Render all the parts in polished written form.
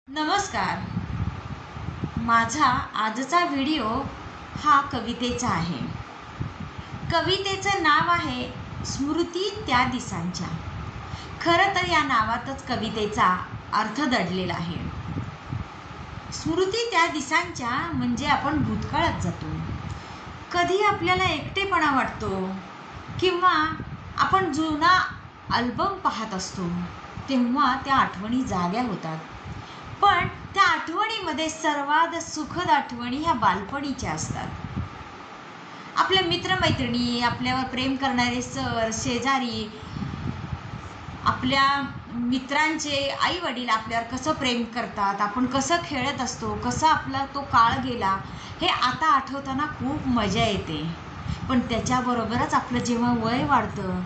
नमस्कार. माझा आजचा व्हिडिओ हा कवितेचा आहे. कवितेचं नाव आहे स्मृती त्या दिसांच्या. खरं तर या नावातच कवितेचा अर्थ दडलेला आहे. स्मृती त्या दिसांच्या म्हणजे आपण भूतकाळात जातो. कधी आपल्याला एकटेपणा वाटतो किंवा आपण जुना अल्बम पाहत असतो तेव्हा त्या आठवणी जाग्या होतात. पण त्या आठवणीमध्ये सर्वात सुखद आठवणी ह्या बालपणीच्या असतात. आपले मित्रमैत्रिणी, आपल्यावर प्रेम करणारे सर, शेजारी, आपल्या मित्रांचे आई वडील आपल्यावर कसं प्रेम करतात, आपण कसं खेळत असतो, कसा आपला तो काळ गेला, हे आता आठवताना खूप मजा येते. पण त्याच्याबरोबरच आपलं जेव्हा वय वाढतं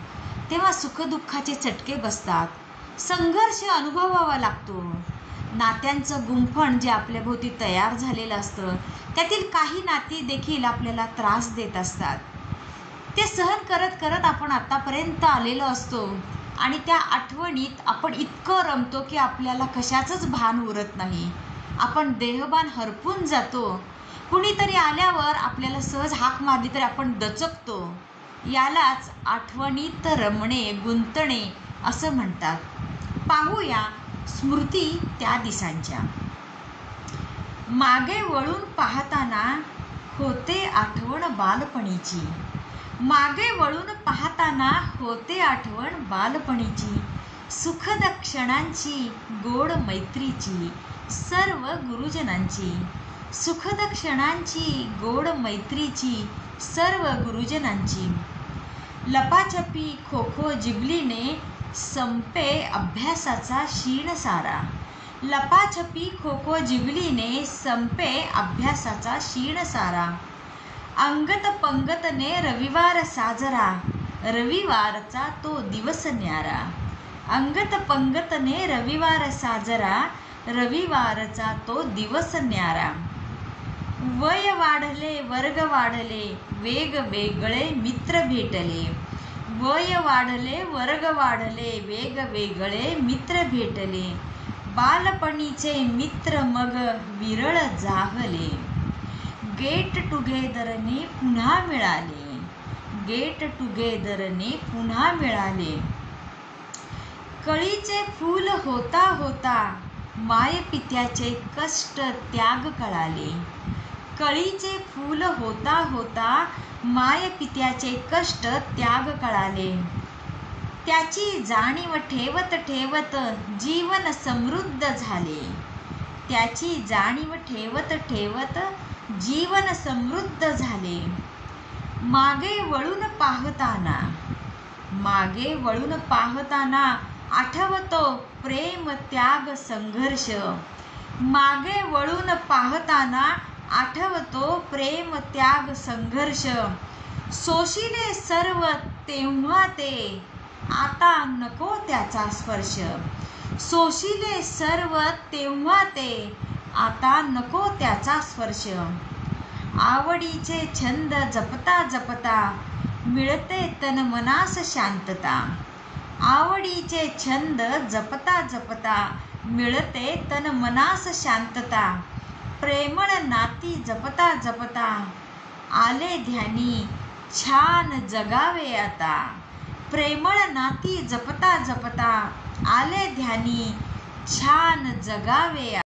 तेव्हा सुखदुःखाचे चटके बसतात, संघर्ष अनुभवावा लागतो. नात्यांचं गुंफण जे आपल्याभोवती तयार झालेलं असतं त्यातील काही नाती देखील आपल्याला त्रास देत असतात. ते सहन करत करत आपण आतापर्यंत आलेलो असतो आणि त्या आठवणीत आपण इतकं रमतो की आपल्याला कशाचंच भान उरत नाही. आपण देहभान हरपून जातो. कुणीतरी आल्यावर आपल्याला सहज हाक मारली तरी आपण दचकतो. यालाच आठवणीत रमणे, गुंतणे असं म्हणतात. पाहूया स्मृती त्या दिसांच्या. मागे वळून पाहताना होते आठवण बालपणीची. मागे वळून पाहताना होते आठवण बालपणीची. सुखद क्षणांची, गोड मैत्रीची, सर्व गुरुजनांची. सुखद क्षणांची, गोड मैत्रीची, सर्व गुरुजनांची. लपाछपी, खो खो, जिबलीने संपे अभ्यासाचा शीण सारा. लपाछपी, खो खो, जिबलीने संपे अभ्यासाचा शीण सारा. अंगत पंगतने रविवार साजरा, रविवारचा तो दिवस न्यारा. अंगत पंगतने रविवार साजरा, रविवारचा तो दिवस न्यारा. वय वाढले, वर्ग वाढले, वेगवेगळे मित्र भेटले. वय वाढले, वर्ग वाढले, वेगवेगळे मित्र भेटले. बालपणीचे मित्र मग विरळ जाहले. गेट टुगेदरने पुन्हा मिळाले. गेट टुगेदरने पुन्हा मिळाले. कळीचे फूल होता होता, मायपित्याचे कष्ट त्याग कळाले. कळीचे फूल होता होता, मायपित्याचे कष्ट त्याग कळाले. त्याची जाणीव ठेवत ठेवत जीवन समृद्ध झाले. त्याची जाणीव ठेवत ठेवत जीवन समृद्ध झाले. मागे वळून पाहताना, मागे वळून पाहताना आठवतो प्रेम, त्याग, संघर्ष. मागे वळून पाहताना आठवतो प्रेम, त्याग, संघर्ष. सोशिले सर्व तेव्हा ते, आता नको त्याचा स्पर्श. सोशिले सर्व तेव्हा ते, आता नको त्याचा स्पर्श. आवडीचे छंद जपता जपता, मिळते तन मनास शांतता. आवडीचे छंद जपता जपता, मिळते तन मनास शांतता. प्रेमळ नाती जपता जपता, आले ध्यानी छान जगावे आता. प्रेमळ नाती जपता जपता, आले ध्यानी छान जगावे.